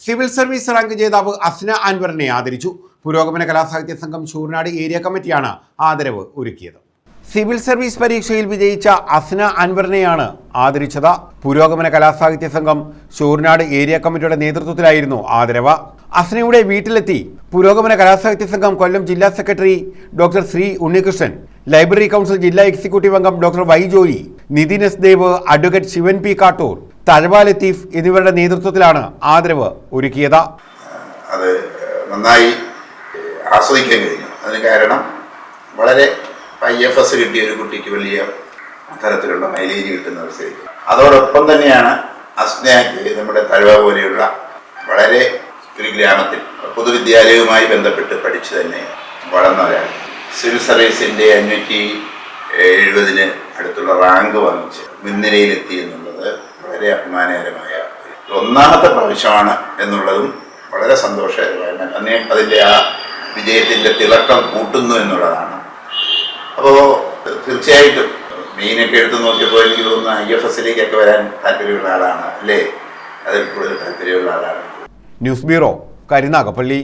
Civil service rank ജേതാവ് അസ്ന അൻവറിനെ ആദരിച്ചു. പുരോഗമന കലാസാഹിത്യ സംഘം ശൂർനാട് ഏരിയ കമ്മിറ്റിയാണ് ആദരവ് ഒരുക്കിയത്. സിവിൽ സർവീസ് പരീക്ഷയിൽ വിജയിച്ച അസ്ന അൻവറിനെയാണ് ആദരിച്ചത്. പുരോഗമന കലാസാഹിത്യ സംഘം ശൂർനാട് ഏരിയ കമ്മിറ്റിയുടെ നേതൃത്വത്തിലായിരുന്നു ആദരവ്. അസ്നയുടെ വീട്ടിലെത്തി പുരോഗമന കലാസാഹിത്യ സംഘം കൊല്ലം ജില്ലാ secretary doctor Shri Unnikrishnan, library council ജില്ലാ എക്സിക്യൂട്ടീവ് അംഗം doctor Y Joy, Nithin S Dev, advocate Sivan P Kattoor, Thazhava Latheef എന്നിവരുടെ നേതൃത്വത്തിലാണ് ആദരവ് ഒരുക്കിയത്. അത് നന്നായി ആസ്വദിക്കാൻ കഴിഞ്ഞു. അതിന് കാരണം വളരെ IFS കിട്ടിയ ഒരു കുട്ടിക്ക് വലിയ തരത്തിലുള്ള മൈലേജ് കിട്ടുന്ന ഒരു സ്റ്റേജ്. അതോടൊപ്പം തന്നെയാണ് അസ്നയ്ക്ക് നമ്മുടെ തഴവ പോലെയുള്ള വളരെ ഒരു ഗ്രാമത്തിൽ പൊതുവിദ്യാലയവുമായി ബന്ധപ്പെട്ട് പഠിച്ചു തന്നെ വളർന്ന ഒരാൾ സിവിൽ സർവീസിൻ്റെ 570 അടുത്തുള്ള റാങ്ക് വാങ്ങിച്ച് മുൻനിരയിലെത്തി എന്നുള്ളത് വളരെ അഭിമാനകരമായ ഒന്നാമത്തെ പ്രാവശ്യമാണ് എന്നുള്ളതും വളരെ സന്തോഷകരമായ അതിൻ്റെ ആ വിജയത്തിൻ്റെ തിളക്കം കൂട്ടുന്നു എന്നുള്ളതാണ്. അപ്പോൾ തീർച്ചയായിട്ടും മെയിനൊക്കെ എടുത്ത് നോക്കിയപ്പോൾ എനിക്ക് തോന്നുന്നു IFSലേക്കൊക്കെ വരാൻ താല്പര്യമുള്ള ആളാണ് അല്ലേ, അതിൽ കൂടുതൽ താല്പര്യമുള്ള ആളാണ്. News bureau, Karunagappally.